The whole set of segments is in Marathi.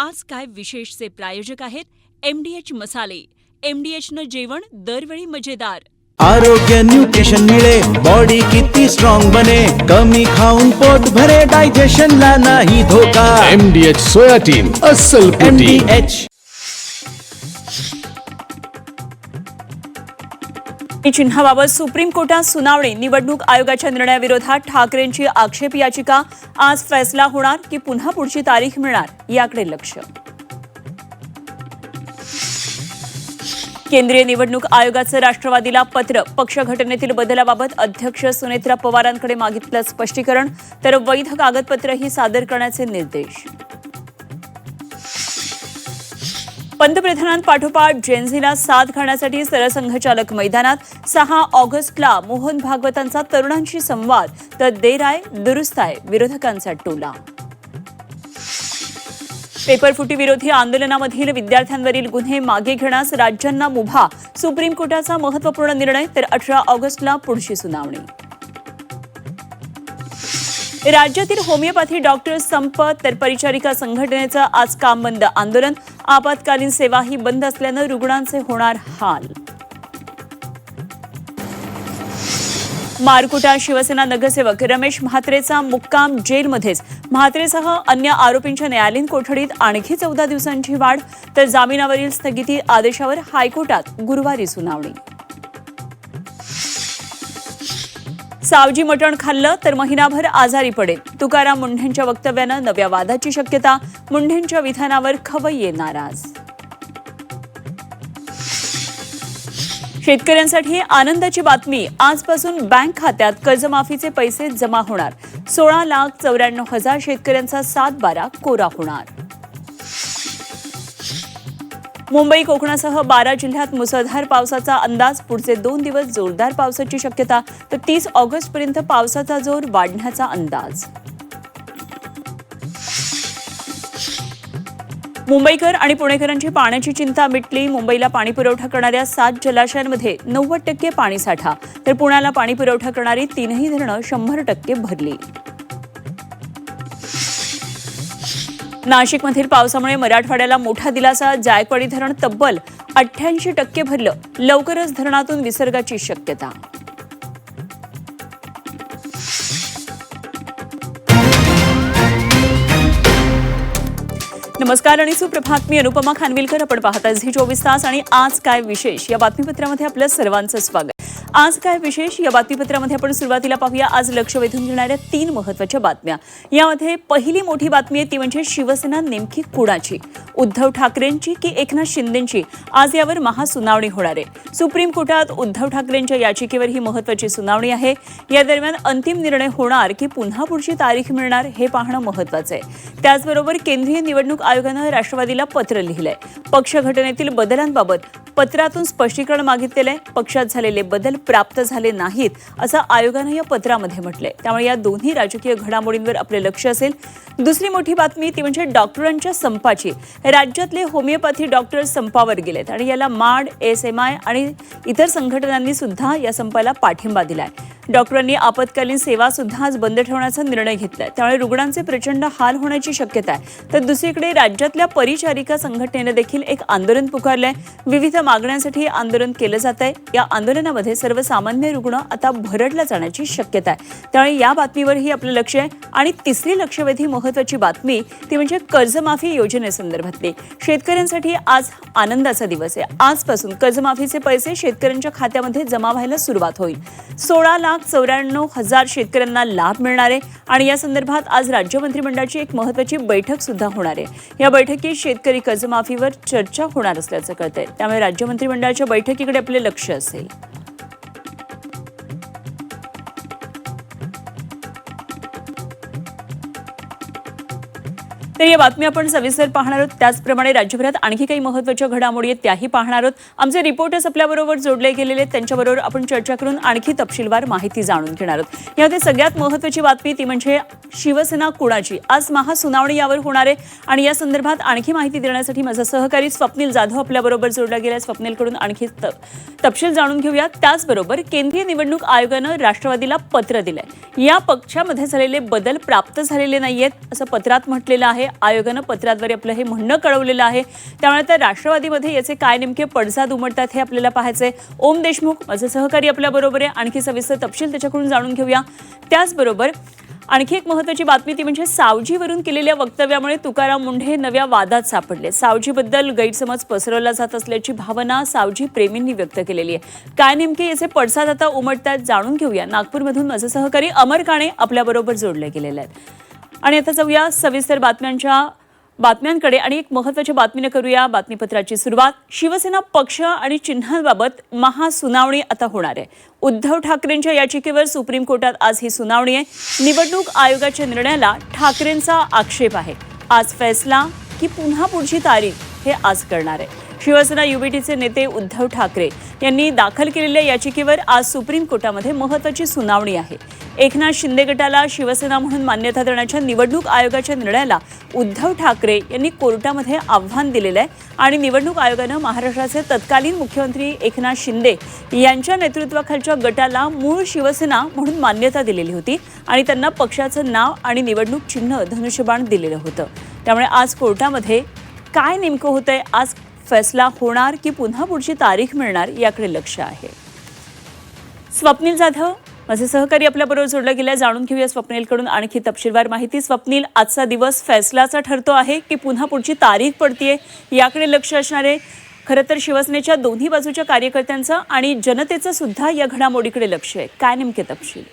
आज काय विशेषचे प्रायोजक आहेत MDH मसाले. MDHनं जेवण दरवेळी मजेदार. आरोग्य न्यूट्रिशन मिळे, बॉडी किती स्ट्रॉंग बने, कमी खाऊन पोट भरे, डायजेशनला नाही धोका. MDH सोयाटीन अस्सल प्रोटीन. MDH चिन्हाबाबत सुप्रीम कोर्टात सुनावणी. निवडणूक आयोगाच्या निर्णयाविरोधात ठाकरेंची आक्षेप याचिका. आज फैसला होणार की पुन्हा पुढची तारीख मिळणार, याकडे लक्ष. केंद्रीय निवडणूक आयोगाचं राष्ट्रवादीला पत्र. पक्ष घटनेतील बदलाबाबत अध्यक्ष सुनेत्रा पवारांकडे मागितलं स्पष्टीकरण, तर वैध कागदपत्रही सादर करण्याचे निर्देश. पंतप्रधानांपाठोपाठ जेनझीला साथ घालण्यासाठी सरसंघचालक मैदानात. 6 ऑगस्टला मोहन भागवतांचा तरुणांशी संवाद, तर देर आहे दुरुस्त आहे विरोधकांचा टोला. पेपरफुटी विरोधी आंदोलनामधील विद्यार्थ्यांवरील गुन्हे मागे घेण्यास राज्यांना मुभा. सुप्रीम कोर्टाचा महत्त्वपूर्ण निर्णय, तर 18 ऑगस्टला पुढची सुनावणी. राज्यातील होमिओपॅथी डॉक्टर संप, तर परिचारिका संघटनेचं आज काम बंद आंदोलन. आपत्कालीन सेवाही बंद असल्यानं रुग्णांचे होणार हाल. मारकुटा शिवसेना नगरसेवक रमेश म्हात्रेचा मुक्काम जेलमध्येच. म्हात्रेसह अन्य आरोपींच्या न्यायालयीन कोठडीत आणखी 14 दिवसांची वाढ, तर जामिनावरील स्थगिती आदेशावर हायकोर्टात गुरुवारी सुनावणी. सावजी मटण खाल्लं तर महिनाभर आजारी पडेल. तुकाराम मुंढेंच्या वक्तव्यानं नव्या वादाची शक्यता. मुंढेंच्या विधानावर खवय्ये नाराज. शेतकऱ्यांसाठी आनंदाची बातमी. आजपासून बँक खात्यात कर्जमाफीचे पैसे जमा होणार. 16,94,000 शेतकऱ्यांचा 7/12 कोरा होणार. मुंबई कोकणासह 12 जिल्ह्यात मुसळधार पावसाचा अंदाज. पुढचे 2 दिवस जोरदार पावसाची शक्यता, तर 30 ऑगस्टपर्यंत पावसाचा जोर वाढण्याचा अंदाज. मुंबईकर आणि पुणेकरांची पाण्याची चिंता मिटली. मुंबईला पाणी पुरवठा करणाऱ्या 7 जलाशयांमध्ये 90% पाणीसाठा, तर पुण्याला पाणी पुरवठा करणारी 3ही धरणं 100% भरली. नाशिकमधील पावसामुळे मराठवाड्याला मोठा दिलासा. जायकवाडी धरण तब्बल 88% भरलं. लवकरच धरणातून विसर्गाची शक्यता. नमस्कार आणि सुप्रभात. मी अनुपमा खानविलकर. आपण पाहता झी24 तास आणि आज काय विशेष या बातमीपत्रामध्ये आपलं सर्वांचं स्वागत. आज काय विशेष या बातमीपत्रामध्ये आपण सुरुवातीला पाहूया आज लक्ष वेधून घेणाऱ्या 3 महत्त्वाच्या बातम्या. यामध्ये पहिली मोठी बातमी आहे ती म्हणजे शिवसेना नेमकी कुणाची, उद्धव ठाकरेंची की एकनाथ शिंदेंची. आज यावर महासुनावणी होणार आहे. सुप्रीम कोर्टात उद्धव ठाकरेंच्या याचिकेवर ही महत्त्वाची सुनावणी आहे. या दरम्यान अंतिम निर्णय होणार की पुन्हा पुढची तारीख मिळणार हे पाहणं महत्त्वाचं आहे. त्याचबरोबर केंद्रीय निवडणूक आयोगानं राष्ट्रवादीला पत्र लिहिलंय. पक्ष घटनेतील बदलांबाबत पत्रातून स्पष्टीकरण मागितलेलं आहे. पक्षात झालेले बदल प्राप्त झाले नाहीत असं आयोगानं या पत्रामध्ये म्हटलंय. त्यामुळे या दोन्ही राजकीय घडामोडींवर आपले लक्ष असेल. दुसरी मोठी बातमी ती म्हणजे डॉक्टरांच्या संपाची. राज्यातले होमिओपॅथी डॉक्टर संपावर गेलेत आणि याला माड, ASMI आणि इतर संघटनांनी सुद्धा या संपाला पाठिंबा दिलाय. डॉक्टरांनी आपत्कालीन सेवा सुद्धा आज बंद ठेवण्याचा निर्णय घेतलाय. त्यामुळे रुग्णांचे प्रचंड हाल होण्याची शक्यता आहे. तर दुसरीकडे राज्यातल्या परिचारिका संघटनेनं देखील एक आंदोलन पुकारलंय. विविध मागण्यांसाठी आंदोलन केलं जात आहे. या आंदोलनामध्ये सर्वसामान्य रुग्ण आता भरडला जाण्याची शक्यता आहे. त्यामुळे या बातमीवरही आपलं लक्ष आहे. आणि तिसरी लक्षवेधी महत्त्वाची बातमी ती म्हणजे कर्जमाफी योजनेसंदर्भातली. शेतकऱ्यांसाठी आज आनंदाचा दिवस आहे. आजपासून कर्जमाफीचे पैसे शेतकऱ्यांच्या खात्यामध्ये जमा व्हायला सुरुवात होईल. 16,94,000 शेतकऱ्यांना लाभ मिळणार आहे. आणि या संदर्भात आज राज्य मंत्रिमंडळाची एक महत्त्वाची बैठक सुद्धा होणार आहे. या बैठकीत शेतकरी कर्जमाफीवर चर्चा होणार असल्याचं कळतंय. त्यामुळे राज्य मंत्रिमंडळाच्या बैठकीकडे आपले लक्ष असेल. तर या बातमी आपण सविस्तर पाहणार आहोत. त्याचप्रमाणे राज्यभरात आणखी काही महत्त्वाच्या घडामोडी आहेत त्याही पाहणार आहोत. आमचे रिपोर्टर्स आपल्याबरोबर जोडले गेलेले आहेत. त्यांच्याबरोबर आपण चर्चा करून आणखी तपशीलवार माहिती जाणून घेणार आहोत. यामध्ये सगळ्यात महत्त्वाची बातमी ती म्हणजे शिवसेना कुणाची. आज महासुनावणी यावर होणार आहे. आणि या संदर्भात आणखी माहिती देण्यासाठी माझा सहकारी स्वप्नील जाधव आपल्याबरोबर जोडला गेला आहे. स्वप्नीलकडून आणखी तपशील जाणून घेऊया. त्याचबरोबर केंद्रीय निवडणूक आयोगानं राष्ट्रवादीला पत्र दिलंय. या पक्षामध्ये झालेले बदल प्राप्त झालेले नाहीयेत असं पत्रात म्हटलेलं आहे. आयोगानं पत्राद्वारे आपलं हे म्हणणं कळवलेलं आहे. त्यामुळे आता राष्ट्रवादीमध्ये याचे काय नेमके पडसाद उमटतात हे आपल्याला पाहायचंय. ओम देशमुख माझे सहकारी आपल्याबरोबर आहे. आणखी सविस्तर तपशील त्याच्याकडून जाणून घेऊया. त्याचबरोबर आणखी एक महत्त्वाची बातमी ती म्हणजे सावजीवरून केलेल्या वक्तव्यामुळे तुकाराम मुंढे नव्या वादात सापडले. सावजीबद्दल गैरसमज पसरवला जात असल्याची भावना सावजी प्रेमींनी व्यक्त केलेली आहे. काय नेमके याचे पडसाद आता उमटतात जाणून घेऊया. नागपूरमधून माझे सहकारी अमर काणे आपल्याबरोबर जोडले गेलेले आहेत. आणि आता जाऊया सविस्तर बातम्यांकडे आणि एक महत्त्वाच्या बातमीने करूया बातमीपत्राची सुरुवात. शिवसेना पक्ष आणि चिन्हांबाबत महासुनावणी आता होणार आहे. उद्धव ठाकरेंच्या याचिकेवर सुप्रीम कोर्टात आज ही सुनावणी आहे. निवडणूक आयोगाच्या निर्णयाला ठाकरेंचा आक्षेप आहे. आज फैसला की पुन्हा पुढची तारीख हे आज करणार आहे. शिवसेना युबीटीचे नेते उद्धव ठाकरे यांनी दाखल केलेल्या याचिकेवर आज सुप्रीम कोर्टामध्ये महत्त्वाची सुनावणी आहे. एकनाथ शिंदे गटाला शिवसेना म्हणून मान्यता देण्याच्या निवडणूक आयोगाच्या निर्णयाला उद्धव ठाकरे यांनी कोर्टामध्ये आव्हान दिलेलं आहे आणि निवडणूक आयोगानं महाराष्ट्राचे तत्कालीन मुख्यमंत्री एकनाथ शिंदे यांच्या नेतृत्वाखालच्या गटाला मूळ शिवसेना म्हणून मान्यता दिलेली होती आणि त्यांना पक्षाचं नाव आणि निवडणूक चिन्ह धनुष्यबाण दिलेलं होतं. त्यामुळे आज कोर्टामध्ये काय नेमकं होतंय, आज फैसला होणार की पुन्हा पुढची तारीख मिळणार याकडे लक्ष आहे. स्वप्नील जाधव माझे सहकारी आपल्याबरोबर जोडला गेला. जाणून घेऊया स्वप्नीलकडून आणखी तपशीलवार माहिती. स्वप्नील, आजचा दिवस फैसलाचा ठरतो आहे की पुन्हा पुढची तारीख पडतीये याकडे लक्ष असणार आहे. खरं तर शिवसेनेच्या दोन्ही बाजूच्या कार्यकर्त्यांचं आणि जनतेचं सुद्धा या घडामोडीकडे लक्ष आहे. काय नेमके तपशील?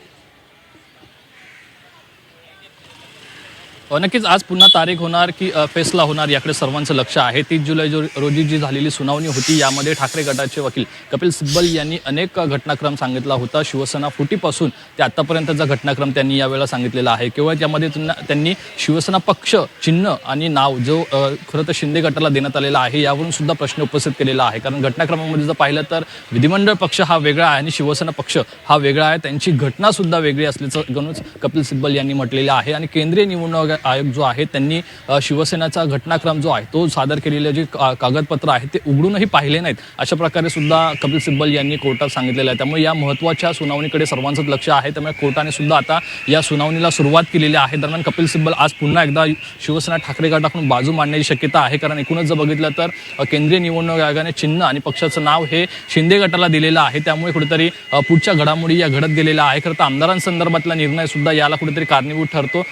नक्कीच आज पुन्हा तारीख होणार की फैसला होणार याकडे सर्वांचं लक्ष आहे. 30 जुलै रोजी जी झालेली सुनावणी होती यामध्ये ठाकरे गटाचे वकील कपिल सिब्बल यांनी अनेक घटनाक्रम सांगितला होता. शिवसेना फुटीपासून ते आतापर्यंतचा घटनाक्रम त्यांनी यावेळेला सांगितलेला आहे. केवळ त्यामध्ये त्यांनी शिवसेना पक्ष, चिन्ह आणि नाव जो खरं तर शिंदे गटाला देण्यात आलेला आहे यावरून सुद्धा प्रश्न उपस्थित केलेला आहे. कारण घटनाक्रमामध्ये जर पाहिलं तर विधिमंडळ पक्ष हा वेगळा आहे आणि शिवसेना पक्ष हा वेगळा आहे. त्यांची घटना सुद्धा वेगळी असल्याचं गणूच कपिल सिब्बल यांनी म्हटलेलं आहे. आणि केंद्रीय निवडणूक आयोग जो आहे त्यांनी शिवसेनेचा घटनाक्रम जो आहे तो सादर केलेले जे कागदपत्र आहे ते उघडूनही पाहिले नाहीत अशा प्रकारे सुद्धा कपिल सिब्बल यांनी कोर्टात सांगितलेलं आहे. त्यामुळे या महत्त्वाच्या सुनावणीकडे सर्वांचंच लक्ष आहे. त्यामुळे कोर्टाने सुद्धा आता या सुनावणीला सुरुवात केलेली आहे. दरम्यान कपिल सिब्बल आज पुन्हा एकदा शिवसेना ठाकरे गटाकडून बाजू मांडण्याची शक्यता आहे. कारण एकूणच जर बघितलं तर केंद्रीय निवडणूक आयोगाने चिन्ह आणि पक्षाचं नाव हे शिंदे गटाला दिलेलं आहे. त्यामुळे कुठेतरी पुढच्या घडामोडी या घडत गेलेल्या आहे. खरं तर आमदारांसंदर्भातला निर्णय सुद्धा याला कुठेतरी कारणीभूत ठरतो.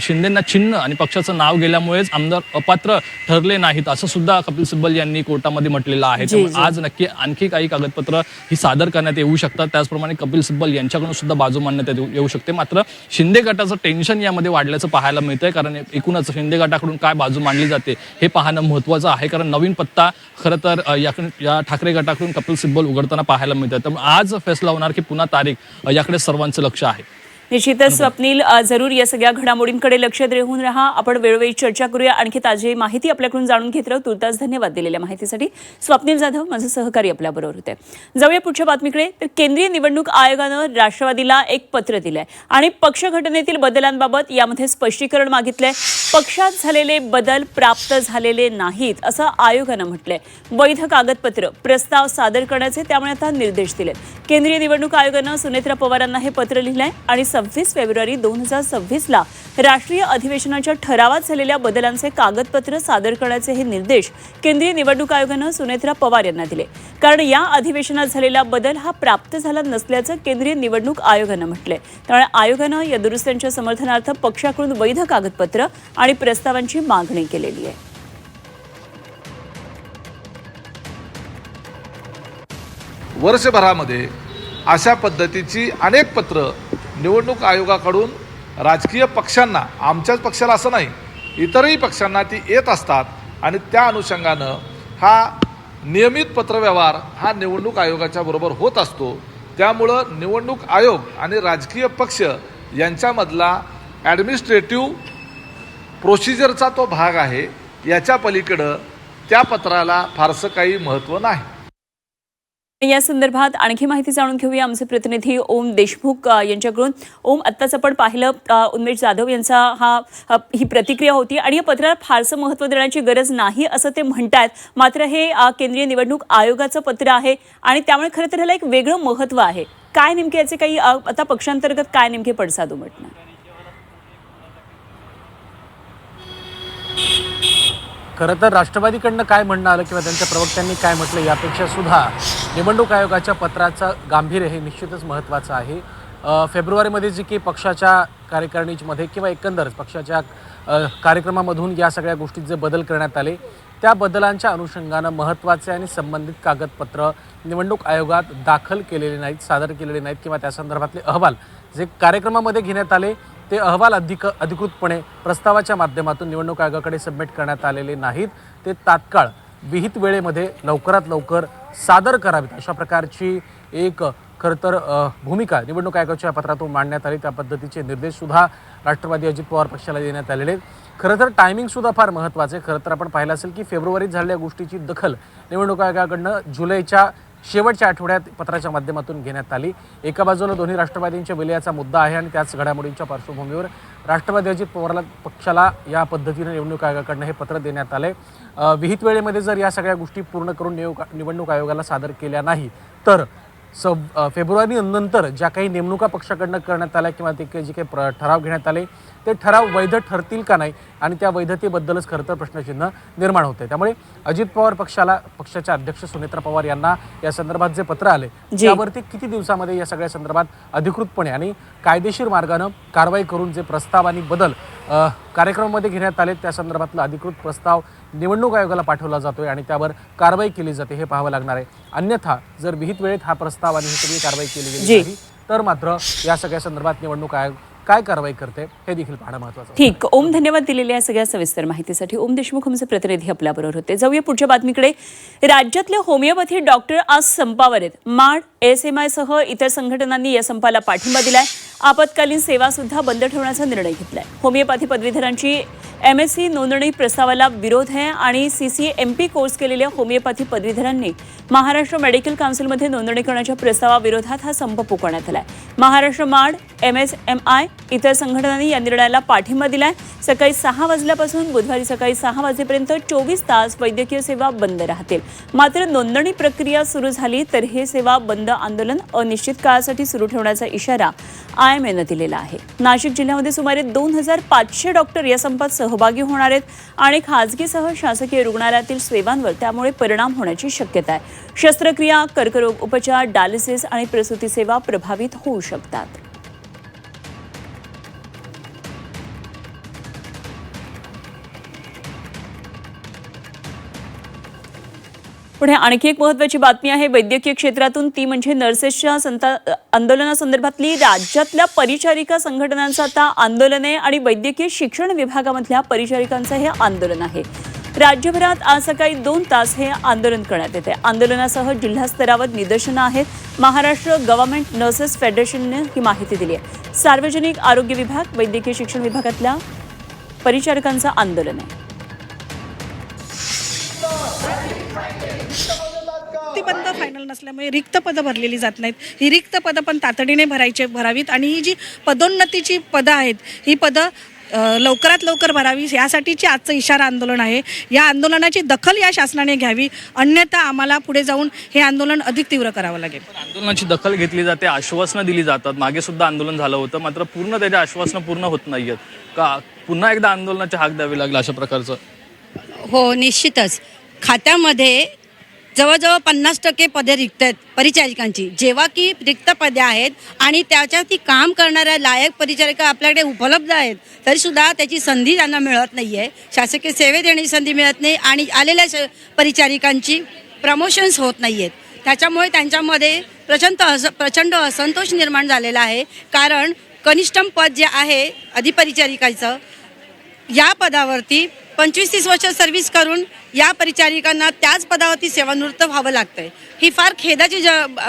शिंदेंना चिन्ह आणि पक्षाचं नाव गेल्यामुळेच आमदार अपात्र ठरले नाहीत असं सुद्धा कपिल सिब्बल यांनी कोर्टामध्ये म्हटलेलं आहे. त्यामुळे आज नक्की आणखी काही कागदपत्र ही सादर करण्यात येऊ शकतात. त्याचप्रमाणे कपिल सिब्बल यांच्याकडून सुद्धा बाजू मांडण्यात येऊ शकते. मात्र शिंदे गटाचं टेन्शन यामध्ये वाढल्याचं पाहायला मिळतंय. कारण एकूणच शिंदे गटाकडून काय बाजू मांडली जाते हे पाहणं महत्त्वाचं आहे. कारण नवीन पत्ता खरं तर या ठाकरे गटाकडून कपिल सिब्बल उघडताना पाहायला मिळतं. त्यामुळे आज फैसला होणार की पुन्हा तारीख याकडे सर्वांचं लक्ष आहे. निश्चितच स्वप्नील, जरूर या सगळ्या घडामोडींकडे लक्ष देऊन राहा. आपण वेळोवेळी चर्चा करूया. आणखी ताजी माहिती आपल्याकडून जाणून घेत राहू. तुर्तास धन्यवाद दिलेल्या माहितीसाठी. स्वप्नील जाधव माझे सहकारी आपल्याबरोबर होते. जाऊया पुढच्या बातमीकडे. तर केंद्रीय निवडणूक आयोगानं राष्ट्रवादीला एक पत्र दिलंय आणि पक्ष घटनेतील बदलांबाबत यामध्ये स्पष्टीकरण मागितलंय. पक्षात झालेले बदल प्राप्त झालेले नाहीत असं आयोगानं म्हटलंय. वैध कागदपत्र प्रस्ताव सादर करण्याचे त्यामुळे आता निर्देश दिलेत. केंद्रीय निवडणूक आयोगानं सुनेत्रा पवारांना हे पत्र लिहिलंय आणि 26 फेब्रुवारी 2026ला राष्ट्रीय अधिवेशनाच्या ठरावात झालेल्या बदलांचे कागदपत्र सादर करण्याचे हे निर्देश केंद्रीय निवडणूक आयोगानं सुनेत्रा पवार यांना दिले. कारण या अधिवेशनात झालेला बदल हा प्राप्त झाला नसल्याचं केंद्रीय निवडणूक आयोगानं म्हटलंय. त्यामुळे आयोगानं या दुरुस्त्यांच्या समर्थनार्थ पक्षाकडून वैध कागदपत्र आणि प्रस्तावांची मागणी केलेली आहे. वर्षभरामध्ये अशा पद्धतीची अनेक पत्र निवडणूक आयोगाकडून राजकीय पक्षांना, आमच्याच पक्षाला असं नाही इतरही पक्षांना ती येत असतात आणि त्या अनुषंगानं हा नियमित पत्रव्यवहार हा निवडणूक आयोगाच्या बरोबर होत असतो. त्यामुळं निवडणूक आयोग आणि राजकीय पक्ष यांच्यामधला ॲडमिनिस्ट्रेटिव्ह प्रोसिजरचा तो भाग आहे. याच्या पलीकडं त्या पत्राला फारसं काही महत्त्व नाही. या संदर्भात आणखी माहिती जाणून घेऊया आमचे प्रतिनिधी ओम देशमुख यांच्याकडून. ओम, आत्ताच आपण पाहिलं उन्मेष जाधव यांचा ही प्रतिक्रिया होती आणि या पत्राला फारसं महत्त्व देण्याची गरज नाही असं ते म्हणतात. मात्र हे केंद्रीय निवडणूक आयोगाचं पत्र आहे आणि त्यामुळे खरं तर ह्याला एक वेगळं महत्त्व आहे. काय नेमके याचे काही आता पक्षांतर्गत काय नेमके पडसाद उमटणार? खरं तर राष्ट्रवादीकडनं काय म्हणणं आलं किंवा त्यांच्या प्रवक्त्यांनी काय म्हटलं यापेक्षा सुद्धा निवडणूक आयोगाच्या पत्राचं गांभीर्य हे निश्चितच महत्त्वाचं आहे. फेब्रुवारीमध्ये जी की पक्षाच्या कार्यकारिणीमध्ये किंवा एकंदरच पक्षाच्या कार्यक्रमामधून या सगळ्या गोष्टीत जे बदल करण्यात आले त्या बदलांच्या अनुषंगानं महत्त्वाचे आणि संबंधित कागदपत्र निवडणूक आयोगात दाखल केलेले नाहीत, सादर केलेले नाहीत किंवा त्या संदर्भातले अहवाल जे कार्यक्रमामध्ये घेण्यात आले ते अहवाल अधिकृतपणे प्रस्तावाच्या माध्यमातून निवडणूक आयोगाकडे सबमिट करण्यात आलेले नाहीत. ते तात्काळ विहित वेळेमध्ये लवकरात लवकर सादर करावेत अशा प्रकारची एक खरं तर भूमिका निवडणूक आयोगाच्या पत्रातून मांडण्यात आली. त्या पद्धतीचे निर्देशसुद्धा राष्ट्रवादी अजित पवार पक्षाला देण्यात आलेले आहेत. खरं तर टायमिंगसुद्धा फार महत्त्वाचं आहे. खरं तर आपण पाहिलं असेल की फेब्रुवारीत झालेल्या गोष्टीची दखल निवडणूक आयोगाकडनं जुलैच्या शेवटच्या आठवड्यात पत्राच्या माध्यमातून घेण्यात आली. एका बाजूला दोन्ही राष्ट्रवादींच्या विलयाचा मुद्दा आहे आणि त्याच घडामोडींच्या पार्श्वभूमीवर राष्ट्रवादी अजित पवार पक्षाला या पद्धतीने निवडणूक आयोगाकडनं हे पत्र देण्यात आले. विहित वेळेमध्ये जर या सगळ्या गोष्टी पूर्ण करून निवडणूक आयोगाला सादर केल्या नाही तर फेब्रुवारी नंतर ज्या काही नेमणुका पक्षाकडनं करण्यात आल्या किंवा ते जे काही ठराव घेण्यात आले ते ठराव वैध ठरतील का नाही आणि त्या वैधतेबद्दलच खरं तर प्रश्नचिन्ह निर्माण होते. त्यामुळे अजित पवार पक्षाला पक्षाच्या अध्यक्ष सुनेत्रा पवार यांना या संदर्भात जे पत्र आले त्यावरती किती दिवसामध्ये या सगळ्या संदर्भात अधिकृतपणे आणि कायदेशीर मार्गानं कारवाई करून जे प्रस्ताव आणि बदल कार्यक्रमामध्ये घेण्यात आले त्या संदर्भातला अधिकृत प्रस्ताव निवडणूक आयोगाला पाठवला जातोय आणि त्यावर कारवाई केली जाते हे पाहावं लागणार आहे. अन्यथा जर विहित वेळेत हा प्रस्ताव आणि ही सगळी कारवाई केली गेली नाही तर मात्र या सगळ्या संदर्भात निवडणूक आयोग काय कारवाई करते हे देखील पाहणं महत्त्वाचं. ठीक, ओम धन्यवाद दिलेल्या या सगळ्या सविस्तर माहितीसाठी. ओम देशमुख आमचे प्रतिनिधी आपल्याबरोबर होते. जाऊया पुढच्या बातमीकडे. राज्यातले होमिओपॅथी डॉक्टर आज संपावर आहेत. माड, ASMI सह इतर संघटनांनी या संपाला पाठिंबा दिलाय. आपत्कालीन सेवा सुद्धा बंद ठेवण्याचा निर्णय घेतलाय. होमिओपॅथी पदवीधरांची MSc नोंदणी प्रस्तावाला विरोध आहे आणि CCMP कोर्स केलेल्या होमिओपॅथी पदवीधरांनी महाराष्ट्र मेडिकल काउन्सिलमध्ये नोंदणी करण्याच्या प्रस्तावाविरोधात हा संप पुकारण्यात आलाय. महाराष्ट्र माड, MSMI इतर संघटनांनी या निर्णयाला पाठिंबा दिलाय. सकाळी 6 वाजल्यापासून बुधवारी सकाळी 6 वाजेपर्यंत 24 तास वैद्यकीय सेवा बंद राहतील. मात्र नोंदणी प्रक्रिया सुरू झाली तर हे सेवा बंद आंदोलन अनिश्चित काळासाठी सुरू ठेवण्याचा इशारा IMAनं दिलेला आहे. नाशिक जिल्ह्यामध्ये सुमारे 2500 डॉक्टर या संपात सहभागी होणार आहेत आणि खासगीसह शासकीय रुग्णालयातील सेवांवर त्यामुळे परिणाम होण्याची शक्यता आहे. शस्त्रक्रिया, कर्करोग उपचार, डायलिसिस आणि प्रसूती सेवा प्रभावित होऊ शकतात. पुढे आणखी एक महत्त्वाची बातमी आहे वैद्यकीय क्षेत्रातून, ती म्हणजे नर्सेसच्या आंदोलनासंदर्भातली. राज्यातल्या परिचारिका संघटनांचं आता आंदोलन आहे आणि वैद्यकीय शिक्षण विभागामधल्या परिचारिकांचं हे आंदोलन आहे. राज्यभरात आज सकाळी 2 तास हे आंदोलन करण्यात येते. आंदोलनासह जिल्हा स्तरावर निदर्शनं आहेत. महाराष्ट्र गव्हर्नमेंट नर्सेस फेडरेशनने ही माहिती दिली आहे. सार्वजनिक आरोग्य विभाग, वैद्यकीय शिक्षण विभागातल्या परिचारिकांचं आंदोलन आहे. बंद फायनल नसल्यामुळे रिक्त पदं भरलेली जात नाहीत. ही रिक्त पदं पण तातडीने भरावीत आणि ही जी पदोन्नतीची पदं आहेत ही पदं लवकरात लवकर भरावी यासाठीचे आजचं इशारा आंदोलन आहे. या आंदोलनाची दखल या शासनाने घ्यावी, अन्यथा आम्हाला पुढे जाऊन हे आंदोलन अधिक तीव्र करावं लागेल. आंदोलनाची दखल घेतली जाते, आश्वासनं दिली जातात. मागे सुद्धा आंदोलन झालं होतं, मात्र पूर्ण त्याचे आश्वासनं पूर्ण होत नाहीयेत का? पुन्हा एकदा आंदोलनाची हाक द्यावी लागली अशा प्रकारचं? हो, निश्चितच. खात्यामध्ये जवळजवळ 50% पदे रिक्त आहेत परिचारिकांची. जेव्हा की रिक्त पदे आहेत आणि त्याच्यावरती काम करणाऱ्या लायक परिचारिका आपल्याकडे उपलब्ध आहेत तरीसुद्धा त्याची संधी त्यांना मिळत नाही आहे. शासकीय सेवेत देण्याची संधी मिळत नाही आणि आलेल्या परिचारिकांची प्रमोशन्स होत नाही आहेत. त्याच्यामुळे त्यांच्यामध्ये प्रचंड असंतोष निर्माण झालेला आहे. कारण कनिष्ठम पद जे आहे अधिपरिचारिकाचं, या पदावरती 25-30 वर्ष सर्व्हिस करून या परिचारिकांना त्याच पदावरती सेवानिवृत्त व्हावं लागतंय. ही फार खेदाची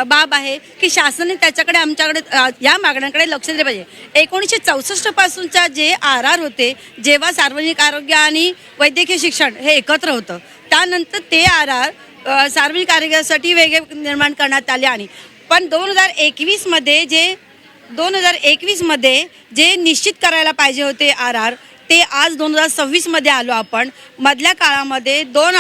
बाब आहे की शासनाने त्याच्याकडे आमच्याकडे या मागण्यांकडे लक्ष दिले पाहिजे. 1964 पासूनच्या जे RR होते, जेव्हा सार्वजनिक आरोग्य आणि वैद्यकीय शिक्षण हे एकत्र होतं, त्यानंतर ते RR सार्वजनिक आरोग्यासाठी वेगळे निर्माण करण्यात आले. आणि पण 2021 मध्ये जे निश्चित करायला पाहिजे होते RR ते आज 2026 मध्ये आलो आपण. मधल्या काळामध्ये 2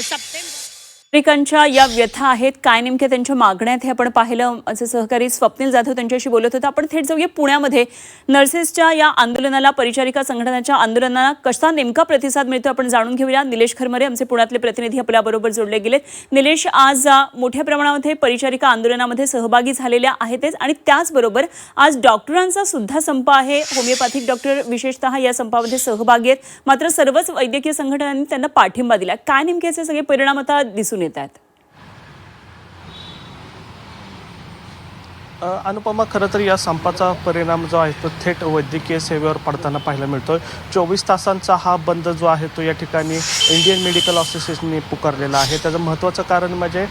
सप्टेंबर नागरिकांच्या या व्यथा आहेत, काय नेमक्या त्यांच्या मागण्या आहेत हे आपण पाहिलं. असे सहकारी स्वप्नील जाधव त्यांच्याशी बोलत होते. आपण थेट जाऊया पुण्यामध्ये. नर्सेसच्या या आंदोलनाला, परिचारिका संघटनाच्या आंदोलनाला कसा नेमका प्रतिसाद मिळतो आपण जाणून घेऊया. निलेश खरमरे आमचे पुण्यातले प्रतिनिधी आपल्याबरोबर जोडले गेलेत. निलेश, आज मोठ्या प्रमाणामध्ये परिचारिका आंदोलनामध्ये सहभागी झालेल्या आहेतच आणि त्याचबरोबर आज डॉक्टरांचा सुद्धा संप आहे. होमिओपॅथिक डॉक्टर विशेषतः या संपामध्ये सहभागी आहेत. मात्र सर्वच वैद्यकीय संघटनांनी त्यांना पाठिंबा दिला. काय नेमके असे सगळे परिणाम आता दिसून येत आहेत? अनुपमा, खरं तर या संपाचा परिणाम जो आहे तो थेट वैद्यकीय सेवेवर पडताना पाहायला मिळतोय. 24 तासांचा हा बंद जो आहे तो या ठिकाणी इंडियन मेडिकल असोसिएशनने पुकारलेला आहे. त्याचं महत्त्वाचं कारण म्हणजे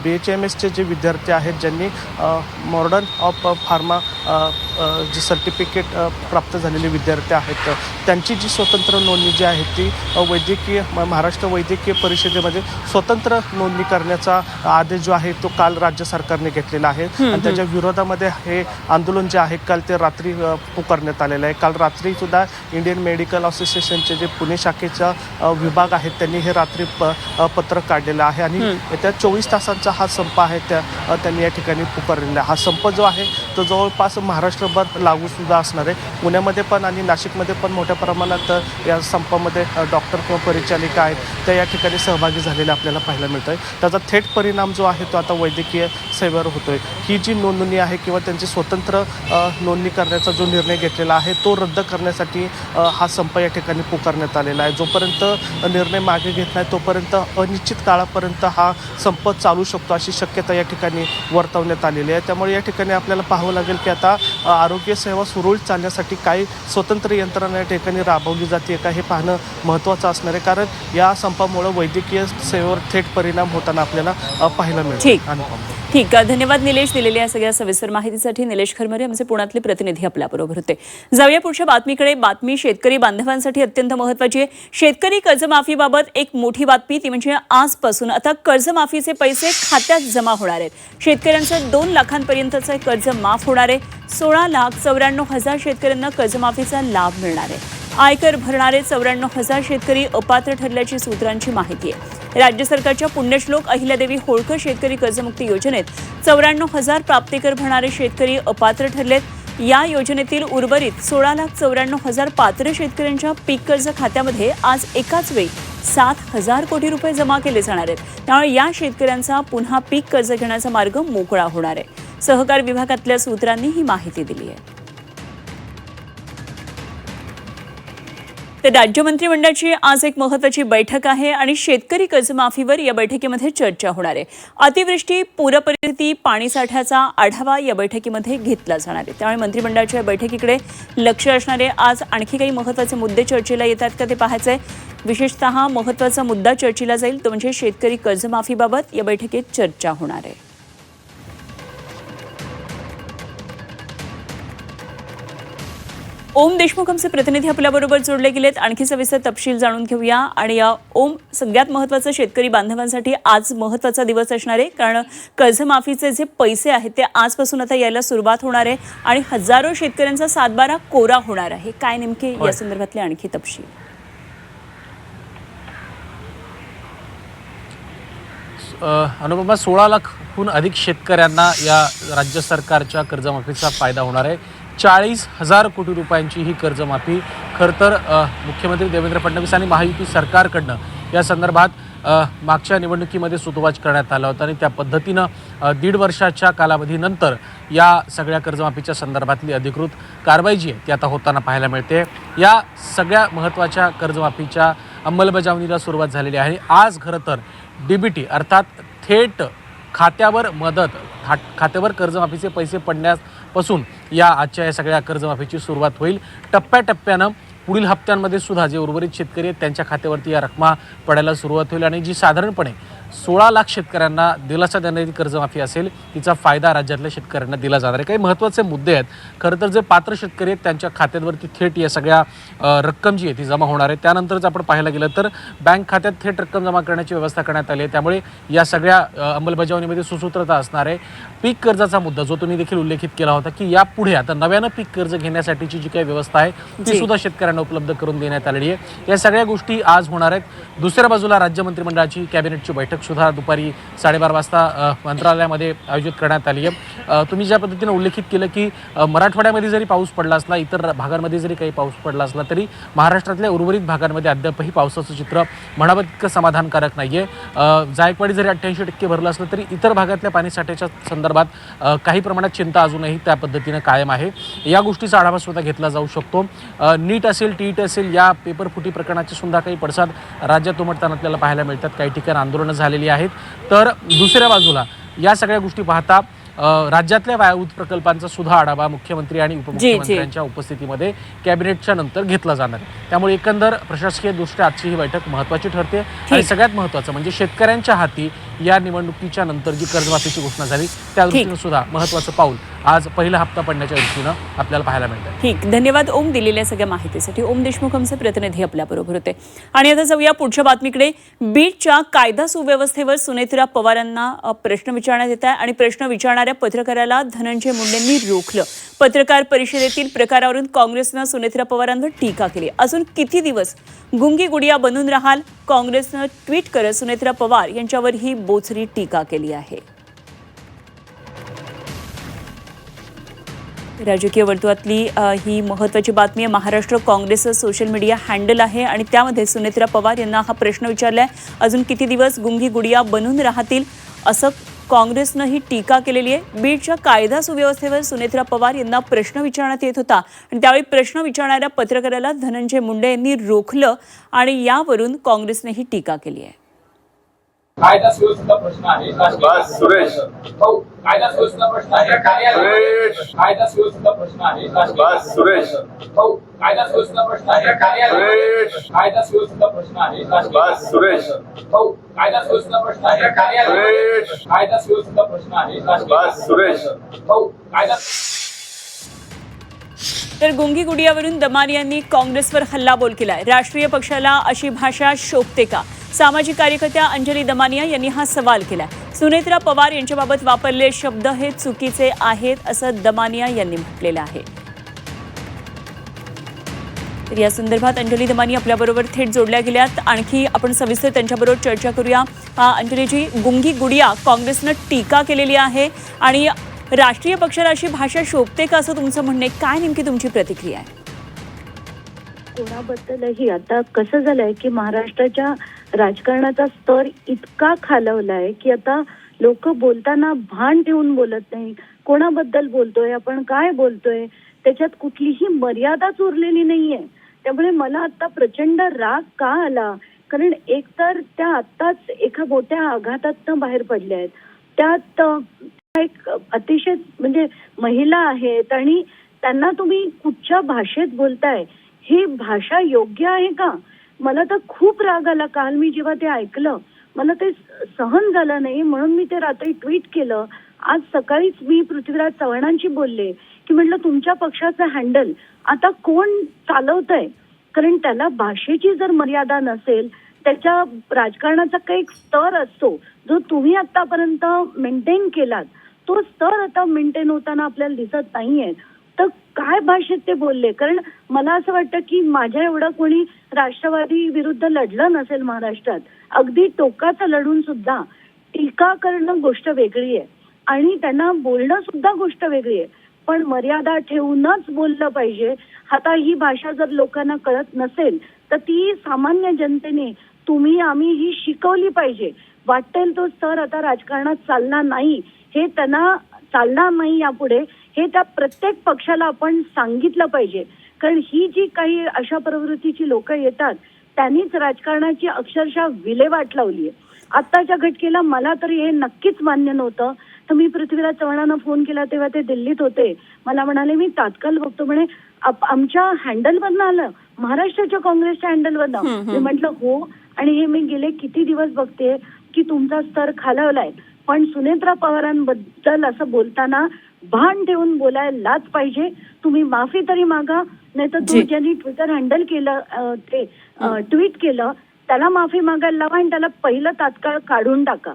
BHMSचे जे विद्यार्थी आहेत, ज्यांनी मॉडर्न ऑफ फार्मा जे सर्टिफिकेट प्राप्त झालेले विद्यार्थी आहेत, त्यांची जी स्वतंत्र नोंदणी जी आहे ती महाराष्ट्र वैद्यकीय परिषदेमध्ये स्वतंत्र नोंदणी करण्याचा आदेश जो आहे तो काल राज्य सरकारने घेतलेला आहे. आणि त्याच्या विरोधामध्ये हे आंदोलन जे आहे काल ते रात्री पुकारण्यात आलेलं आहे. काल रात्री सुद्धा इंडियन मेडिकल असोसिएशनचे जे पुणे शाखेचा विभाग आहेत त्यांनी हे रात्री पत्र काढलेलं आहे आणि येत्या 24 तासांचा हा संप आहे त्यांनी या ठिकाणी पुकारलेला आहे. हा संप जो आहे तो जवळपास महाराष्ट्रभर लागू सुद्धा असणार आहे. पुण्यामध्ये पण आणि नाशिकमध्ये पण मोठ्या प्रमाणात या संपामध्ये डॉक्टर किंवा परिचारिका आहेत त्या या ठिकाणी सहभागी झालेल्या आपल्याला पाहायला मिळत आहे. त्याचा थेट परिणाम जो आहे तो आता वैद्यकीय सेवेवर होतोय. ही जी नोंदणी आहे किंवा त्यांची स्वतंत्र नोंदणी करण्याचा जो निर्णय घेतलेला आहे तो रद्द करण्यासाठी हा संप या ठिकाणी पुकारण्यात आलेला आहे. जोपर्यंत निर्णय मागे घेत नाही तोपर्यंत अनिश्चित काळापर्यंत हा संप चालू शकतो अशी शक्यता या ठिकाणी वर्तवण्यात आलेली आहे. त्यामुळे या ठिकाणी आपल्याला पाहावं लागेल की आता आरोग्य सेवा सुरळीत चालण्यासाठी काही स्वतंत्र यंत्रणा या ठिकाणी राबवली जाते का हे पाहणं महत्त्वाचं असणार आहे. कारण या संपामुळे वैद्यकीय सेवेवर थेट परिणाम होताना आपल्याला पाहायला मिळेल. ठीक आहे, धन्यवाद निलेश. दिलेल्या या सगळ्या सविस्तर माहितीसाठी. निलेश खरमरे आमचे पुण्यातले प्रतिनिधी आपल्याबरोबर होते. जाऊया पुढच्या बातमीकडे. बातमी शेतकरी बांधवांसाठी अत्यंत महत्त्वाची आहे. शेतकरी कर्जमाफीबाबत एक मोठी बातमी, ती म्हणजे आजपासून आता कर्जमाफीचे पैसे खात्यात जमा होणार आहेत. शेतकऱ्यांचं 2 लाखांपर्यंतचं कर्ज माफ होणार आहे. 16,94,000 शेतकऱ्यांना कर्जमाफीचा लाभ मिळणार आहे. आयकर भरणारे 94,000 शेतकरी अपात्र ठरल्याची सूत्रांची माहिती आहे. राज्य सरकारच्या पुण्यश्लोक अहिल्यादेवी होळकर शेतकरी कर्जमुक्ती योजनेत 94,000 प्राप्तिकर भरणारे शेतकरी अपात्र ठरलेत. या योजनेतील उर्वरित 16,94,000 पात्र शेतकऱ्यांच्या पीक कर्ज खात्यामध्ये आज एकाच वेळी 7,000 कोटी रुपये जमा केले जाणार आहेत. त्यामुळे या शेतकऱ्यांचा पुन्हा पीक कर्ज घेण्याचा मार्ग मोकळा होणार आहे. सहकार विभागातल्या सूत्रांनी ही माहिती दिली आहे. तर राज्य मंत्रिमंडळाची आज एक महत्त्वाची बैठक आहे आणि शेतकरी कर्जमाफीवर या बैठकीमध्ये चर्चा होणार आहे. अतिवृष्टी, पूरपरिस्थिती, पाणीसाठ्याचा आढावा या बैठकीमध्ये घेतला जाणार आहे. त्यामुळे मंत्रिमंडळाच्या बैठकीकडे लक्ष असणार आहे. आज आणखी काही महत्त्वाचे मुद्दे चर्चेला येतात का ते पाहायचं आहे. विशेषतः महत्त्वाचा मुद्दा चर्चेला जाईल तो म्हणजे शेतकरी कर्जमाफीबाबत या बैठकीत चर्चा होणार आहे. ओम देशमुख आमचे प्रतिनिधी आपल्याबरोबर जोडले गेलेत. आणखी सविस्तर तपशील जाणून घेऊया. आणि ओम, सगळ्यात महत्त्वाचं शेतकरी बांधवांसाठी आज महत्त्वाचा दिवस असणार आहे, कारण कर्जमाफीचे जे पैसे आहेत ते आजपासून आता यायला सुरुवात होणार आहे आणि हजारो शेतकऱ्यांचा 7/12 कोरा होणार आहे. काय नेमके या संदर्भातले आणखी तपशील? अनुपमा, 16 लाखहून अधिक शेतकऱ्यांना या राज्य सरकारच्या कर्जमाफीचा फायदा होणार आहे. 40,000 कोटी रुपयांची ही कर्जमाफी खरं तर मुख्यमंत्री देवेंद्र फडणवीस आणि महायुती सरकारकडनं या संदर्भात मागच्या निवडणुकीमध्ये सुतोवाच करण्यात आला होता आणि त्या पद्धतीनं 1.5 वर्षाच्या कालावधीनंतर या सगळ्या कर्जमाफीच्या संदर्भातली अधिकृत कारवाई जी आहे ती आता होताना पाहायला मिळते. या सगळ्या महत्त्वाच्या कर्जमाफीच्या अंमलबजावणीला सुरुवात झालेली आहे. आज खरं तर DBT अर्थात थेट खात्यावर खात्यावर कर्जमाफीचे पैसे पडण्यापासून आजच्या या सगळ्या कर्जमाफीची सुरुवात होईल. टप्प्याटप्प्यानं पुढील हप्त्यांमध्ये सुद्धा जे उर्वरित शेतकरी आहेत त्यांच्या खात्यावरती या रकमा पडायला सुरुवात होईल आणि जी साधारणपणे 16 लाख शेतकऱ्यांना दिलासा देणारी कर्जमाफी असेल, तिचा फायदा राज्यातल्या शेतकऱ्यांना दिला जाणार आहे. काही महत्त्वाचे मुद्दे आहेत. खरं तर जे पात्र शेतकरी आहेत त्यांच्या खात्यांवरती थेट या सगळ्या रक्कम जी आहे ती जमा होणार आहे. त्यानंतरच आपण पाहायला गेलं तर बँक खात्यात थेट रक्कम जमा करण्याची व्यवस्था करण्यात आली आहे. त्यामुळे या सगळ्या अंमलबजावणीमध्ये सुसूत्रता असणार आहे. पीक कर्जाचा मुद्दा जो तुम्ही देखील उल्लेखित केला होता की यापुढे आता नव्यानं पीक कर्ज घेण्यासाठीची जी काही व्यवस्था आहे ती सुद्धा शेतकऱ्यांना उपलब्ध करून देण्यात आलेली आहे. या सगळ्या गोष्टी आज होणार आहेत. दुसऱ्या बाजूला राज्य मंत्रिमंडळाची कॅबिनेटची बैठक सुद्धा दुपारी 12:30 वाजता मंत्रालयामध्ये आयोजित करण्यात आली आहे. तुम्ही ज्या पद्धतीने उल्लेखित केलं की मराठवाड्यामध्ये जरी पाऊस पडला असला, इतर भागांमध्ये जरी काही पाऊस पडला असला तरी महाराष्ट्रातल्या उर्वरित भागांमध्ये अद्यापही पावसाचं चित्र म्हणावं तितकं समाधानकारक नाही आहे. जायकवाडी जरी 88% भरलं असलं तरी इतर भागातल्या पाणीसाठ्याच्या संदर्भात काही प्रमाणात चिंता अजूनही त्या पद्धतीनं कायम आहे. या गोष्टीचा आढावा सुद्धा घेतला जाऊ शकतो. नीट असेल, टीईटी असेल, या पेपर फुटी प्रकरणाचे सुद्धा काही पडसाद राज्यात उमटताना आपल्याला पाहायला मिळतात. काही ठिकाणी आंदोलनं झालेली आहेत. तर दुसऱ्या बाजूला या सगळ्या गोष्टी पाहता राज्यातल्या पायाभूत प्रकल्पांचा सुद्धा आढावा मुख्यमंत्री आणि उपमुख्यमंत्र्यांच्या उपस्थितीमध्ये कॅबिनेटच्या नंतर घेतला जाणार आहे. त्यामुळे एकंदर प्रशासकीय दृष्ट्या आजची ही बैठक महत्त्वाची ठरते. आणि सगळ्यात महत्त्वाचं म्हणजे शेतकऱ्यांच्या हाती या निवडणुकीच्या नंतर जी कर्जमाफीची घोषणा झाली त्या दृष्टीनं सुद्धा महत्त्वाचं पाऊल आज पहिला हप्ता पडण्याच्या दृष्टीनं आपल्याला पाहायला मिळतं. ठीक, धन्यवाद ओम दिलेल्या सगळ्या माहितीसाठी. ओम देशमुख आमचे प्रतिनिधी आपल्याबरोबर होते. आणि आता जाऊया पुढच्या बातमीकडे. बीडच्या कायदा सुव्यवस्थेवर सुनेत्रा पवारांना प्रश्न विचारण्यात येत आहे आणि प्रश्न विचारणाऱ्या पत्रकाराला धनंजय मुंडेंनी रोखलं. पत्रकार परिषदेतील प्रकारावरून काँग्रेसनं सुनेत्रा पवारांवर टीका केली. अजून किती दिवस गुंगी गुडिया बनून राहाल? काँग्रेसनं ट्विट करत सुनेत्रा पवार यांच्यावर ही बोचरी टीका केली आहे. राजकीय वर्तुळातली ही महत्त्वाची बातमी आहे. महाराष्ट्र काँग्रेसचं सोशल मीडिया हँडल आहे आणि त्यामध्ये सुनेत्रा पवार यांना हा प्रश्न विचारला आहे. अजून किती दिवस गुंगी गुडिया बनून राहतील असं काँग्रेसनं ही टीका केलेली आहे. बीडच्या कायदा सुव्यवस्थेवर सुनेत्रा पवार यांना प्रश्न विचारण्यात येत होता आणि त्यावेळी प्रश्न विचारणाऱ्या पत्रकाराला धनंजय मुंडे यांनी रोखलं आणि यावरून काँग्रेसने ही टीका केली आहे. कायदा सुव्यवस्थेचा प्रश्न आहे. सुरेश भाऊ, कायदा सुव्यवस्थेचा प्रश्न आहे. सुरेश, कायदा सुव्यवस्थेचा प्रश्न आहे. सुरेश भाऊ, कायदा सुव्यवस्थेचा प्रश्न आहे. सुरेश, कायदा सुव्यवस्थेचा प्रश्न आहे. सुरेश भाऊ, कायदा सुव्यवस्थेचा प्रश्न आहे. सुरेश, कायदा सुव्यवस्थेचा प्रश्न आहे. सुरेश भाऊ, कायदा. तर गुंगी गुडियावरून दमानी यांनी काँग्रेसवर हल्लाबोल केलाय. राष्ट्रीय पक्षाला अशी भाषा शोभते का? सामाजिक कार्यकर्त्या अंजली दमानिया यांनी हा सवाल केलाय. सुनेत्रा पवार यांच्याबाबत वापरलेले शब्द हे चुकीचे आहेत असं दमानिया यांनी म्हटलेलं आहे. तर या संदर्भात अंजली दमानी आपल्याबरोबर थेट जोडल्या गेल्यात. आणखी आपण सविस्तर त्यांच्याबरोबर चर्चा करूया. अंजलीजी, गुंगी गुडिया काँग्रेसनं टीका केलेली आहे आणि राष्ट्रीय पक्षाला अशी भाषा शोभते का असं तुमचं म्हणणं आहे? काय नेमकी तुमची प्रतिक्रिया आहे? कोणाबद्दलही आता कसं झालंय की महाराष्ट्राच्या राजकारणाचा स्तर इतका खालवलाय की आता लोक बोलताना भान ठेवून बोलत नाही. कोणाबद्दल बोलतोय आपण, काय बोलतोय, त्याच्यात कुठलीही मर्यादाच उरलेली नाहीये. त्यामुळे मला आता प्रचंड राग का आला, कारण एकतर त्या आत्ताच एका मोठ्या आघातातनं बाहेर पडल्या आहेत. त्यात एक अतिशय म्हणजे महिला आहेत आणि त्यांना तुम्ही कुठच्या भाषेत बोलताय, ही भाषा योग्य आहे का? मला तर खूप राग आला काल मी जेव्हा ते ऐकलं. मला ते सहन झालं नाही म्हणून मी ते रात्री ट्विट केलं. आज सकाळीच मी पृथ्वीराज चव्हाणांशी बोलले की म्हटलं तुमच्या पक्षाचं हँडल आता कोण चालवतंय, कारण त्याला भाषेची जर मर्यादा नसेल, त्याच्या राजकारणाचा काही स्तर असतो जो तुम्ही आतापर्यंत मेंटेन केलात, तो स्तर आता मेंटेन होताना आपल्याला दिसत नाहीये. तर काय भाषेत ते बोलले? कारण मला असं वाटतं की माझ्या एवढं कोणी राष्ट्रवादी विरुद्ध लढलं नसेल महाराष्ट्रात. अगदी टोकाचं लढून सुद्धा टीका करणं गोष्ट वेगळी आहे आणि त्यांना बोलणं सुद्धा गोष्ट वेगळी आहे. पण मर्यादा ठेवूनच बोललं पाहिजे. आता ही भाषा जर लोकांना कळत नसेल तर ती सामान्य जनतेने, तुम्ही आम्ही ही शिकवली पाहिजे. वाटेल तो स्तर आता राजकारणात चालणार नाही, हे त्यांना चालणार नाही यापुढे, हे त्या प्रत्येक पक्षाला आपण सांगितलं पाहिजे. कारण ही जी काही अशा प्रवृत्तीची लोक येतात त्यांनीच राजकारणाची अक्षरशः विल्हेवाट लावली आहे. आत्ताच्या घटकेला मला तरी हे नक्कीच मान्य नव्हतं. तर मी पृथ्वीराज चव्हाणांना फोन केला तेव्हा ते दिल्लीत होते. मला म्हणाले मी तात्काळ बघतो. म्हणे आमच्या हँडलवरनं आलं, महाराष्ट्राच्या काँग्रेसच्या हँडलवरनं. मी म्हटलं हो. आणि हे मी गेले किती दिवस बघते की तुमचा स्तर खालवलाय, पण सुनेत्रा पवारांबद्दल असं बोलताना भान ठेवून बोलायलाच पाहिजे. तुम्ही माफी तरी मागा, नाही तर जी. ज्यांनी ट्विटर हँडल केलं ते ट्विट केलं त्याला माफी मागायला लावा आणि त्याला पहिलं तात्काळ काढून टाका.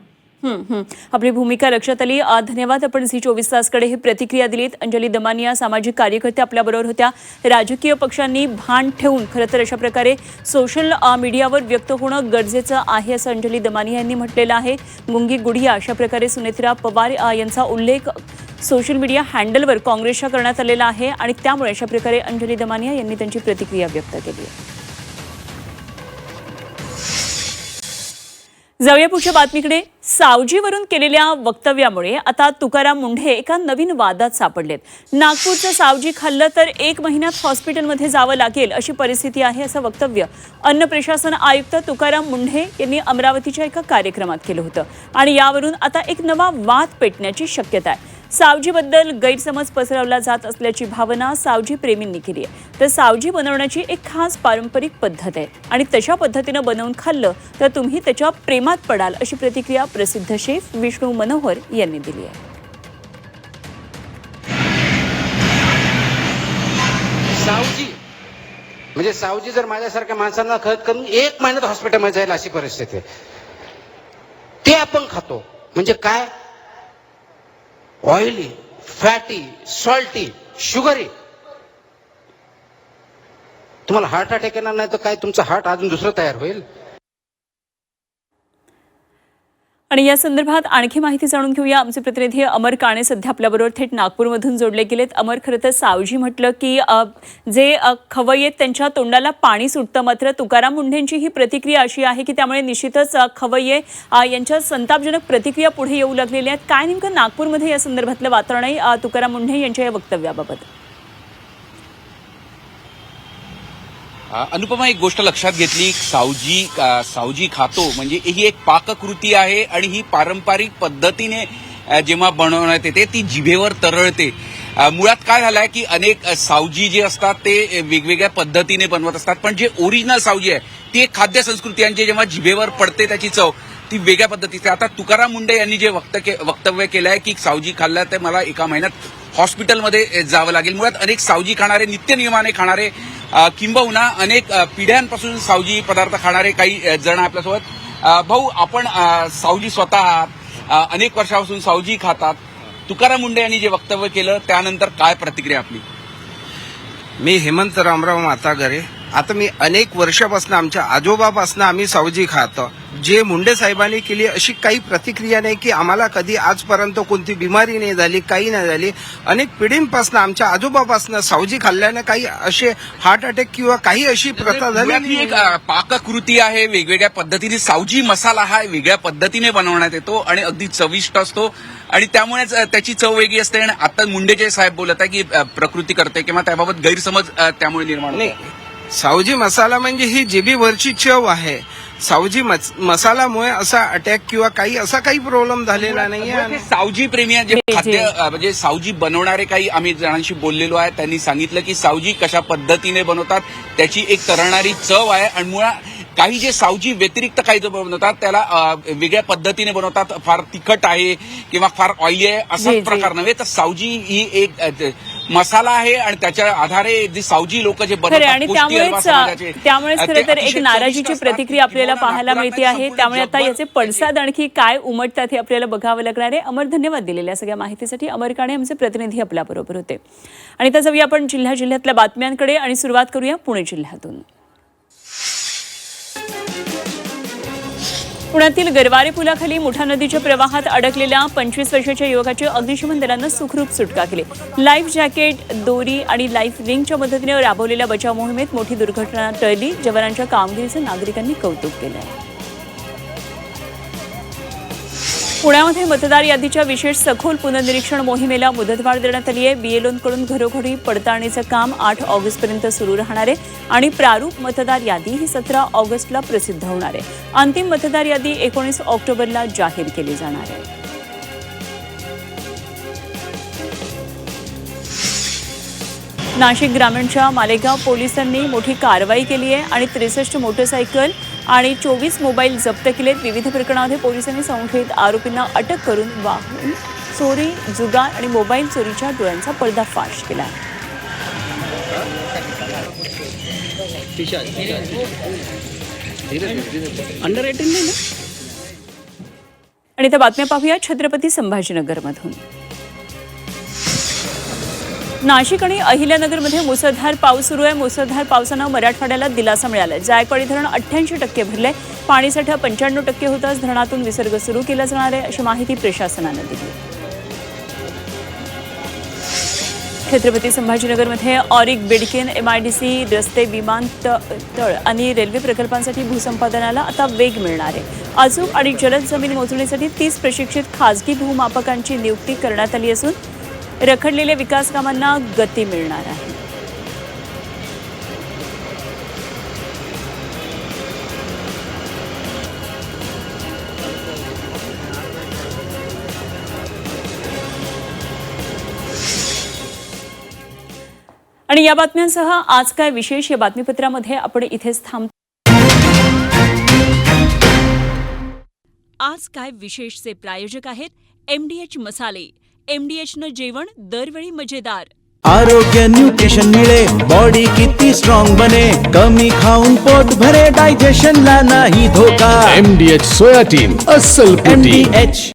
आपली भूमिका लक्षात आली. धन्यवाद. आपण झी 24 तासकडे ही प्रतिक्रिया दिलीत. अंजली दमानिया सामाजिक कार्यकर्ते आपल्याबरोबर होत्या. राजकीय पक्षांनी भान ठेवून खरं तर अशा प्रकारे सोशल मीडियावर व्यक्त होणं गरजेचं आहे असं अंजली दमानिया यांनी म्हटलेलं आहे. गुंगी गुडिया अशा प्रकारे सुनेत्रा पवार यांचा उल्लेख सोशल मीडिया हँडलवर काँग्रेसच्या करण्यात आलेला आहे आणि त्यामुळे अशा प्रकारे अंजली दमानिया यांनी त्यांची प्रतिक्रिया व्यक्त केली आहे. जाऊया पुढच्या बातमीकडे. सावजीवरून केलेल्या वक्तव्यामुळे आता तुकाराम मुंढे एका नवीन वादात सापडलेत. नागपूरचं सावजी खाल्लं तर 1 महिन्यात हॉस्पिटलमध्ये जावं लागेल अशी परिस्थिती आहे असं वक्तव्य अन्न प्रशासन आयुक्त तुकाराम मुंढे यांनी अमरावतीच्या एका कार्यक्रमात केलं होतं आणि यावरून आता एक नवा वाद पेटण्याची शक्यता आहे. सावजीबद्दल गैरसमज पसरवला जात असल्याची भावना सावजी प्रेमींनी केली आहे. तर सावजी बनवण्याची एक खास पारंपरिक पद्धत आहे आणि तशा पद्धतीनं बनवून खाल्लं तर तुम्ही त्याच्या प्रेमात पडाल अशी प्रतिक्रिया प्रसिद्ध शेफ विष्णू मनोहर यांनी दिली आहे. सावजी म्हणजे सावजी जर माझ्यासारख्या माणसांना खत करून 1 महिन्यात हॉस्पिटलमध्ये जाईल अशी परिस्थिती आहे. ते आपण खातो म्हणजे काय, ऑइली, फॅटी, सॉल्टी, शुगरी. तुम्हाला हार्ट अटॅक येणार नाही तर काय, तुमचं हार्ट अजून दुसरं तयार होईल. आणि या संदर्भात आणखी माहिती जाणून घेऊया. आमचे प्रतिनिधी अमर काणे सध्या आपल्याबरोबर थेट नागपूरमधून जोडले गेलेत. अमर, खरं तर सावजी म्हटलं की जे खवय्येत त्यांच्या तोंडाला पाणी सुटतं, मात्र तुकाराम मुंढेंची ही प्रतिक्रिया अशी आहे की त्यामुळे निश्चितच खवय्ये यांच्या संतापजनक प्रतिक्रिया पुढे येऊ लागलेल्या आहेत. काय नेमकं नागपूरमध्ये या संदर्भातलं वातावरण आहे तुकाराम मुंढे यांच्या या वक्तव्याबाबत? अनुपमा, एक गोष्ट लक्षात घेतली, सावजी खातो म्हणजे ही एक पाककृती आहे आणि ही पारंपरिक पद्धतीने जेव्हा बनवण्यात येते ती जिभेवर तरळते. मुळात काय झालंय की अनेक सावजी जे असतात ते वेगवेगळ्या पद्धतीने बनवत असतात, पण जे ओरिजिनल सावजी आहे ती एक खाद्य संस्कृती आणि जेव्हा जिभेवर पडते त्याची चव ती वेगळ्या पद्धतीची. आता तुकाराम मुंढे यांनी जे वक्तव्य केलं आहे की सावजी खाल्लं तर मला 1 महिन्यात हॉस्पिटलमध्ये जावं लागेल. मुळात अनेक सावजी खाणारे, नित्यनियमाने खाणारे, किंबहुना अनेक पिढ्यांपासून सावजी पदार्थ खाणारे काही जण आपल्यासोबत. भाऊ, आपण सावजी स्वतः अनेक वर्षापासून सावजी खातात. तुकाराम मुंढे यांनी जे वक्तव्य केलं त्यानंतर काय प्रतिक्रिया आपली? मी हेमंत रामराव मातागरे. आता मी अनेक वर्षापासून आमच्या आजोबापासून आम्ही सावजी खातो. जे मुंडे साहेबांनी केली अशी काही प्रतिक्रिया नाही की आम्हाला कधी आजपर्यंत कोणती बिमारी नाही झाली, काही नाही झाली. अनेक पिढींपासून आमच्या आजोबापासून सावजी खाल्ल्याने काही असे हार्ट अटॅक किंवा काही अशी प्रथा झाली. एक पाककृती आहे, वेगवेगळ्या पद्धतीने सावजी मसाला हा वेगळ्या पद्धतीने बनवण्यात येतो आणि अगदी चविष्ट असतो आणि त्यामुळेच त्याची चव वेगळी असते. आणि आता मुंडेचे साहेब बोलत आहे की प्रकृती करते किंवा त्याबाबत गैरसमज त्यामुळे निर्माण होतो. सावजी मसाला म्हणजे ही जिभेवरची चव आहे. सावजी मसालामुळे असा अटॅक किंवा काही असा काही प्रॉब्लेम झालेला नाहीये. सावजी प्रेमी जे खाद्य म्हणजे सावजी बनवणारे काही आम्ही जणांशी बोललेलो आहे, त्यांनी सांगितलं की सावजी कशा पद्धतीने बनवतात त्याची एक तरळणारी चव आहे आणि मुळात काही जे सावजी व्यतिरिक्त काही जो बनवतात त्याला वेगळ्या पद्धतीने बनवतात. फार तिखट आहे किंवा फार ऑइली आहे असा प्रकार नव्हे, तर सावजी ही एक मसाला आहे आणि त्याच्या आधारे जे सावजी लोक जे बनवतात आणि त्यामुळेच खरं तर एक नाराजीची प्रतिक्रिया आपल्याला पाहायला मिळते आहे. त्यामुळे आता याचे पडसाद आणखी काय उमटतात हे आपल्याला बघावं लागणार आहे. अमर, धन्यवाद दिलेल्या सगळ्या माहितीसाठी. अमर काणे आमचे प्रतिनिधी आपल्याबरोबर होते. आणि आता जाऊया आपण जिल्ह्यातल्या बातम्यांकडे आणि सुरुवात करूया पुणे जिल्ह्यातून. पुण्यातील गरवारे पुलाखाली मुठा नदीच्या प्रवाहात अडकलेल्या 25 वर्षाच्या युवकाची अग्निशमन दलानं सुखरूप सुटका केली. लाईफ जॅकेट, दोरी आणि लाईफ रिंगच्या मदतीने राबवलेल्या बचाव मोहिमेत मोठी दुर्घटना टळली. जवानांच्या कामगिरीचं नागरिकांनी कौतुक केलं आहे. पुण्यामध्ये मतदार यादीच्या विशेष सखोल पुनर्निरीक्षण मोहिमेला मुदतवाढ देण्यात आली आहे. बीएलओंकडून घरोघरी पडताळणीचं काम 8 ऑगस्टपर्यंत सुरू राहणार आहे आणि प्रारूप मतदार यादी ही 17 ऑगस्टला प्रसिद्ध होणार आहे. अंतिम मतदार यादी 19 ऑक्टोबरला जाहीर केली जाणार आहे. नाशिक ग्रामीणच्या मालेगाव पोलिसांनी मोठी कारवाई केली आहे आणि 63 मोटरसायकल आणि 24 मोबाईल जप्त केलेत. विविध प्रकरणामध्ये पोलिसांनी संशयित आरोपींना अटक करून वाहन चोरी, जुगार आणि मोबाईल चोरीच्या डोळ्यांचा पर्दाफाश केला. आणि त्या बातम्या पाहूया छत्रपती संभाजीनगरमधून. नाशिक आणि अहिल्यानगरमध्ये मुसळधार पाऊस सुरू आहे. मुसळधार पावसानं मराठवाड्याला दिलासा मिळाला. जायकवाडी धरण 88% भरले. पाणीसाठा 95% होताच धरणातून विसर्ग सुरू केला जाणार आहे, अशी माहिती प्रशासनानं दिली. छत्रपती संभाजीनगरमध्ये ऑरिक, बिडकीन, MIDC, रस्ते, विमानतळ आणि रेल्वे प्रकल्पांसाठी भूसंपादनाला आता वेग मिळणार आहे. अचूक आणि जलद जमीन मोजणीसाठी 30 प्रशिक्षित खासगी भूमापकांची नियुक्ती करण्यात आली असून रखडलेल्या विकास कामांना गती मिळणार आहे. आणि या बातम्यांसह आज काय विशेष या बातमीपत्रामध्ये आपण इथेच थांबतो. आज काय विशेषचे प्रायोजक आहेत MDH मसाले. MDHनं जेवण दरवेळी मजेदार. आरोग्य न्यूट्रिशन मिळे, बॉडी किती स्ट्रॉंग बने, कमी खाऊन पोट भरे, डायजेशनला नाही धोका. MDH सोया टीम अस्सल प्रोटीन. MDH